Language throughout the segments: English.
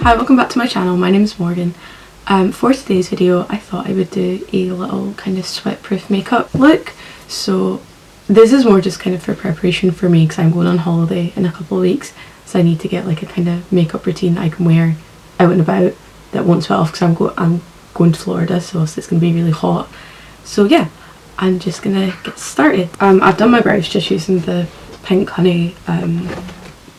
Hi, welcome back to my channel. My name is Morgan. For today's video I thought I would do a little kind of sweat proof makeup look. So this is more just kind of for preparation for me because I'm going on holiday in a couple of weeks, so I need to get like a kind of makeup routine I can wear out and about that won't sweat off because I'm going to Florida, so it's going to be really hot. So yeah, I'm just gonna get started. I've done my brows just using the Pink Honey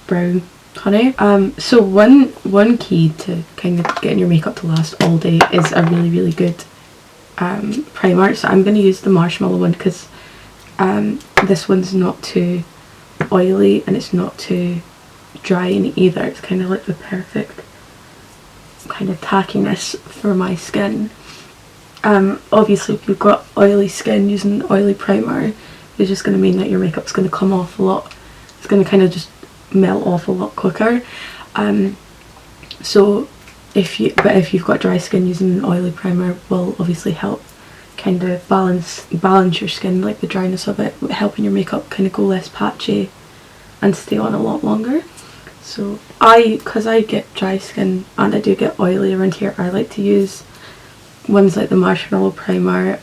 brow honey. So one key to kind of getting your makeup to last all day is a really good primer. So I'm going to use the Mellow one because this one's not too oily and it's not too drying either. It's kind of like the perfect kind of tackiness for my skin. Obviously if you've got oily skin, using an oily primer is just going to mean that your makeup's going to come off a lot. It's going to kind of just melt off a lot quicker. So if you've got dry skin, using an oily primer will obviously help kind of balance your skin, like the dryness of it, helping your makeup kind of go less patchy and stay on a lot longer. So because I get dry skin and I do get oily around here, I like to use ones like the Marshmallow primer,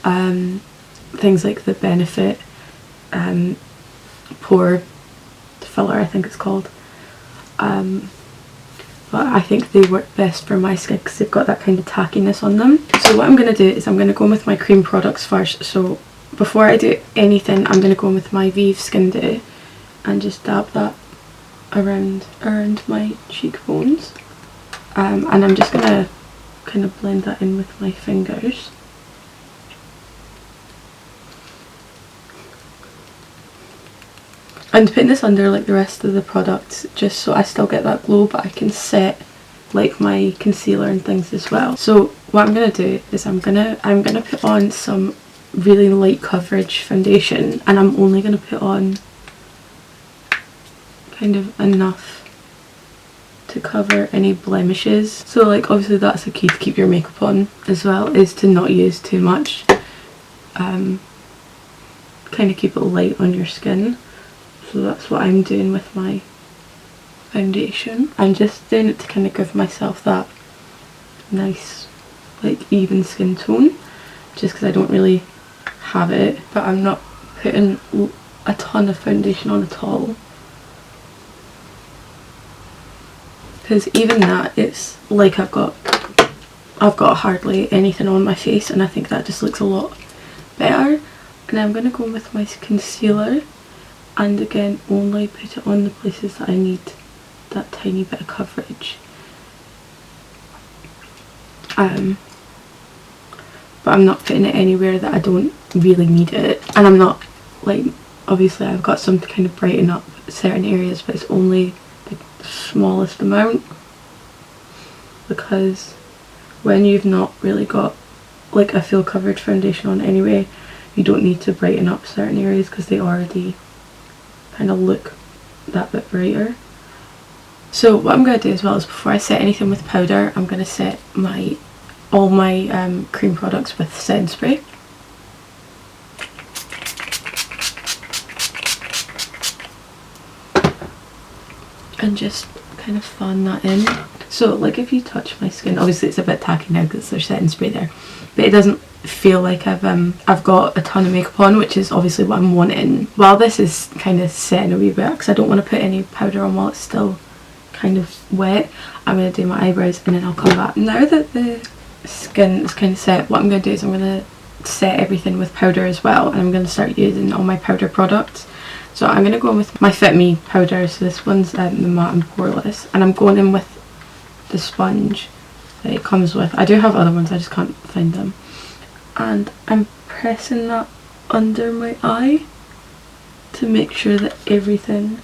things like the Benefit pore filler, I think it's called, but I think they work best for my skin because they've got that kind of tackiness on them. So what I'm going to do is I'm going to go in with my cream products first. So before I do anything, I'm going to go in with my Vieve Skin Dewy and just dab that around my cheekbones, and I'm just going to kind of blend that in with my fingers. And putting this under like the rest of the products just so I still get that glow, but I can set like my concealer and things as well. So what I'm gonna do is I'm gonna put on some really light coverage foundation, and I'm only gonna put on kind of enough to cover any blemishes. So like obviously that's a key to keep your makeup on as well, is to not use too much. Kind of keep it light on your skin. So that's what I'm doing with my foundation. I'm just doing it to kind of give myself that nice like even skin tone, just because I don't really have it, but I'm not putting a ton of foundation on at all, because even that, it's like I've got hardly anything on my face, and I think that just looks a lot better. And I'm going to go in with my concealer, and again only put it on the places that I need that tiny bit of coverage. But I'm not putting it anywhere that I don't really need it, and I'm not like, obviously I've got some to kind of brighten up certain areas, but it's only the smallest amount, because when you've not really got like a full coverage foundation on anyway, you don't need to brighten up certain areas because they already kind of look that bit brighter. So what I'm going to do as well is, before I set anything with powder, I'm going to set all my cream products with setting spray. And just kind of fan that in. So like if you touch my skin, obviously it's a bit tacky now because there's setting spray there, but it doesn't feel like I've got a ton of makeup on, which is obviously what I'm wanting. While this is kind of setting a wee bit, because I don't want to put any powder on while it's still kind of wet, I'm going to do my eyebrows and then I'll come back. Now that the skin is kind of set, what I'm going to do is I'm going to set everything with powder as well, and I'm going to start using all my powder products. So I'm going to go in with my Fit Me powder. So this one's the matte and poreless, and I'm going in with the sponge that it comes with. I do have other ones, I just can't find them. And I'm pressing that under my eye to make sure that everything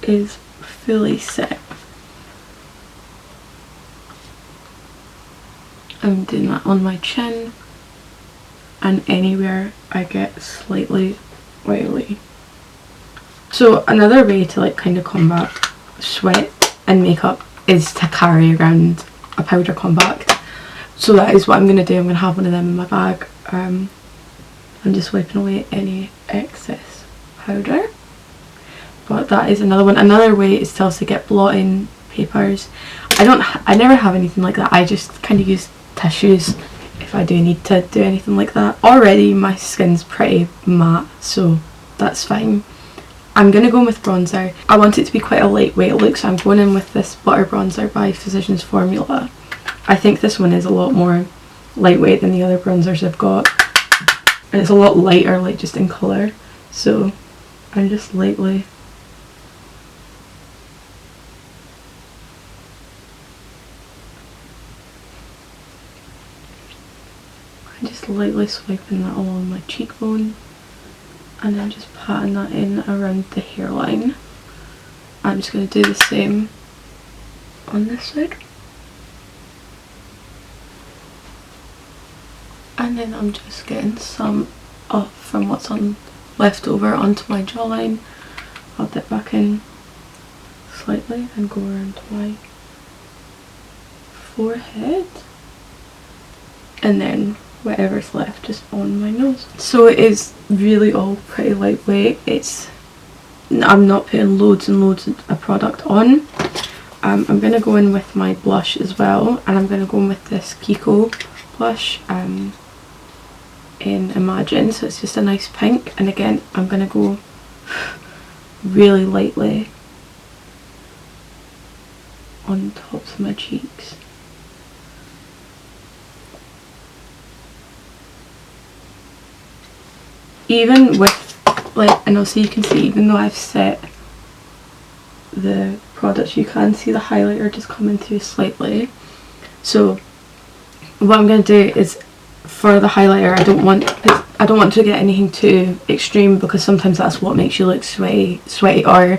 is fully set. I'm doing that on my chin and anywhere I get slightly oily. So another way to like kind of combat sweat and makeup is to carry around a powder compact. So that is what I'm going to do. I'm going to have one of them in my bag. I'm just wiping away any excess powder. But that is another one. Another way is to also get blotting papers. I never have anything like that. I just kind of use tissues if I do need to do anything like that. Already my skin's pretty matte, so that's fine. I'm going to go in with bronzer. I want it to be quite a lightweight look, so I'm going in with this butter bronzer by Physicians Formula. I think this one is a lot more lightweight than the other bronzers I've got. And it's a lot lighter, like just in colour. So I'm just lightly swiping that along my cheekbone and then just patting that in around the hairline. I'm just going to do the same on this side. And then I'm just getting some off from what's on left over onto my jawline. I'll dip back in slightly and go around my forehead. And then whatever's left just on my nose. So it is really all pretty lightweight. I'm not putting loads and loads of product on. I'm going to go in with my blush as well, and I'm going to go in with this KIKO blush in Imagine, so it's just a nice pink. And again, I'm going to go really lightly on tops of my cheeks. Even with, like, and also you can see, even though I've set the product, you can see the highlighter just coming through slightly. So what I'm going to do is, for the highlighter, I don't want to get anything too extreme, because sometimes that's what makes you look sweaty, or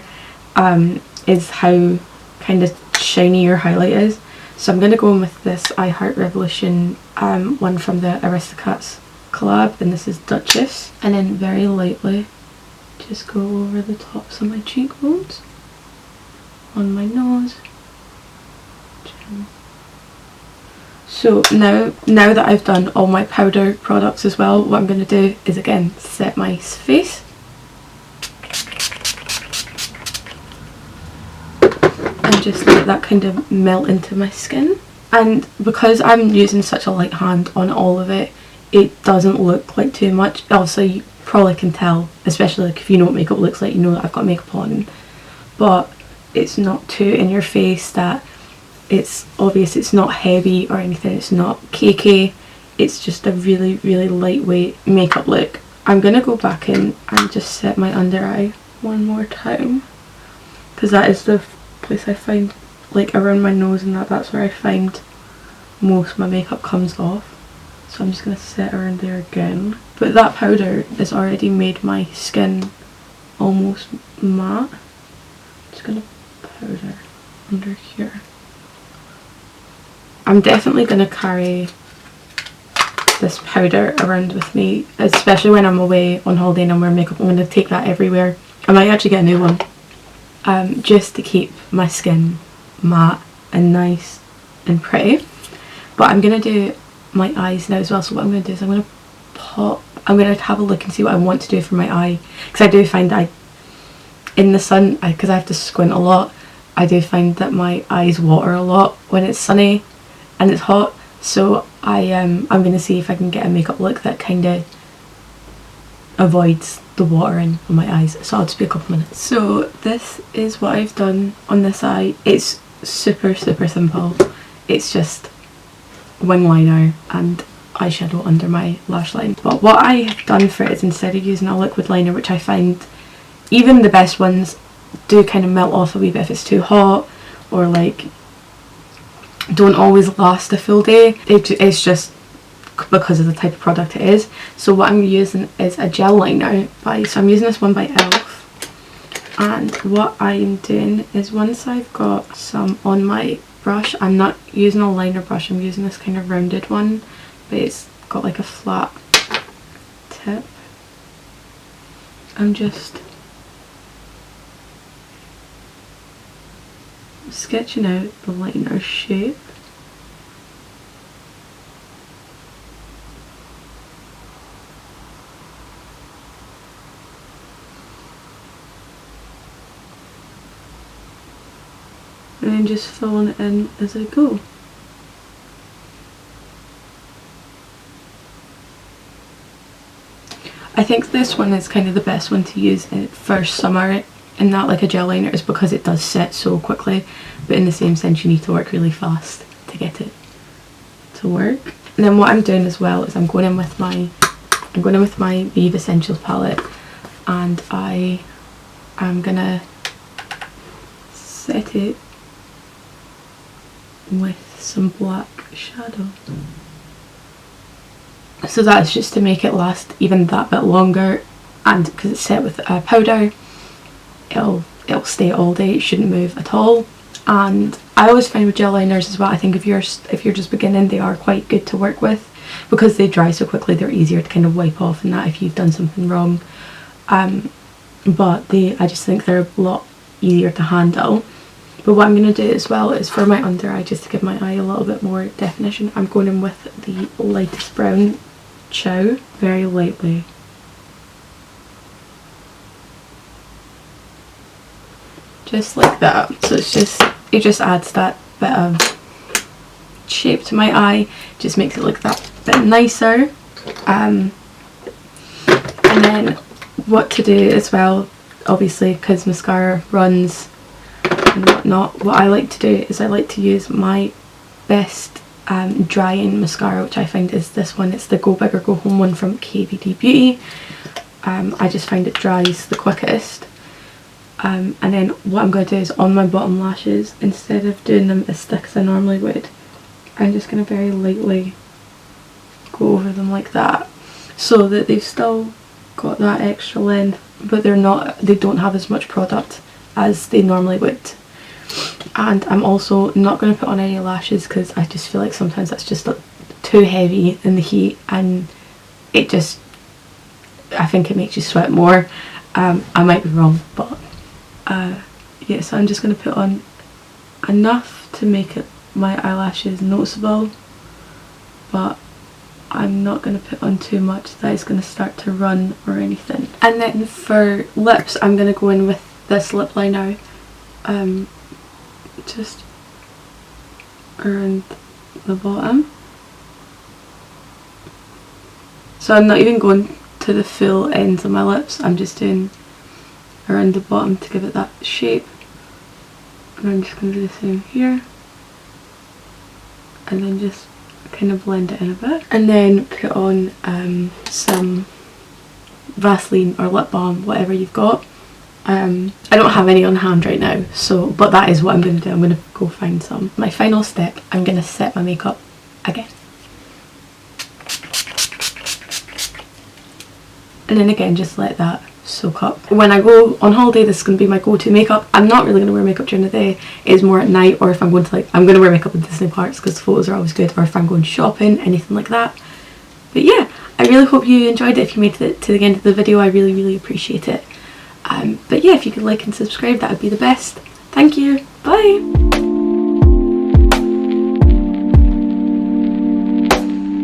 is how kind of shiny your highlight is. So I'm going to go in with this I Heart Revolution one from the Aristocats collab, and this is Duchess, and then very lightly just go over the tops of my cheekbones, on my nose. So now that I've done all my powder products as well, what I'm going to do is again set my face and just let that kind of melt into my skin. And because I'm using such a light hand on all of it, it doesn't look like too much. Obviously you probably can tell, especially like if you know what makeup looks like, you know that I've got makeup on, but it's not too in your face that it's obvious. It's not heavy or anything, it's not cakey, it's just a really, really lightweight makeup look. I'm gonna go back in and just set my under eye one more time, because that is the place I find, like around my nose and that's where I find most of my makeup comes off. So I'm just going to set around there again. But that powder has already made my skin almost matte. Just going to powder under here. I'm definitely going to carry this powder around with me, especially when I'm away on holiday and I'm wearing makeup. I'm going to take that everywhere. I might actually get a new one, just to keep my skin matte and nice and pretty. But I'm going to do my eyes now as well. So what I'm going to do is I'm going to have a look and see what I want to do for my eye, because I do find in the sun, because I have to squint a lot, I do find that my eyes water a lot when it's sunny and it's hot. So I'm going to see if I can get a makeup look that kind of avoids the watering on my eyes. So I'll just be a couple minutes. So this is what I've done on this eye. It's super simple. It's just wing liner and eyeshadow under my lash line. But what I have done for it is, instead of using a liquid liner, which I find even the best ones do kind of melt off a wee bit if it's too hot, or like don't always last a full day, it's just because of the type of product it is. So what I'm using is a gel liner so I'm using this one by e.l.f. and what I'm doing is, once I've got some on my brush, I'm not using a liner brush, I'm using this kind of rounded one, but it's got like a flat tip. I'm just sketching out the liner shape. and then just filling it in as I go. I think this one is kind of the best one to use for summer, and not like a gel liner, is because it does set so quickly, but in the same sense you need to work really fast to get it to work. And then what I'm doing as well is I'm going in with my Vieve Essentials palette, and I am gonna set it with some black shadow. So that's just to make it last even that bit longer, and because it's set with a powder, it'll stay all day, it shouldn't move at all. And I always find with gel liners as well, I think if you're just beginning, they are quite good to work with because they dry so quickly. They're easier to kind of wipe off and that if you've done something wrong, but I just think they're a lot easier to handle. But what I'm going to do as well is for my under eye, just to give my eye a little bit more definition, I'm going in with the lightest brown Chow very lightly. Just like that. So it just adds that bit of shape to my eye, just makes it look that bit nicer. And then what to do as well, obviously because mascara runs and whatnot, what I like to do is I like to use my best drying mascara, which I find is this one. It's the Go Big or Go Home one from KVD Beauty. I just find it dries the quickest. And then what I'm going to do is on my bottom lashes, instead of doing them as thick as I normally would, I'm just going to very lightly go over them like that, so that they've still got that extra length, but they don't have as much product as they normally would. And I'm also not going to put on any lashes because I just feel like sometimes that's just too heavy in the heat, and I think it makes you sweat more. I might be wrong, but yeah, so I'm just going to put on enough to make my eyelashes noticeable, but I'm not going to put on too much that is going to start to run or anything. And then for lips, I'm going to go in with this lip liner, just around the bottom. So I'm not even going to the full ends of my lips, I'm just doing around the bottom to give it that shape. And I'm just going to do the same here, and then just kind of blend it in a bit, and then put on some Vaseline or lip balm, whatever you've got. I don't have any on hand right now, so but that is what I'm going to do. I'm going to go find some. My final step, I'm going to set my makeup again, and then again just let that soak up. When I go on holiday, this is going to be my go-to makeup. I'm not really going to wear makeup during the day. It's more at night, or if I'm going to I'm going to wear makeup in Disney parks because photos are always good, or if I'm going shopping, anything like that. But yeah, I really hope you enjoyed it. If you made it to the end of the video, I really appreciate it. But yeah, if you could like and subscribe, that would be the best. Thank you. Bye.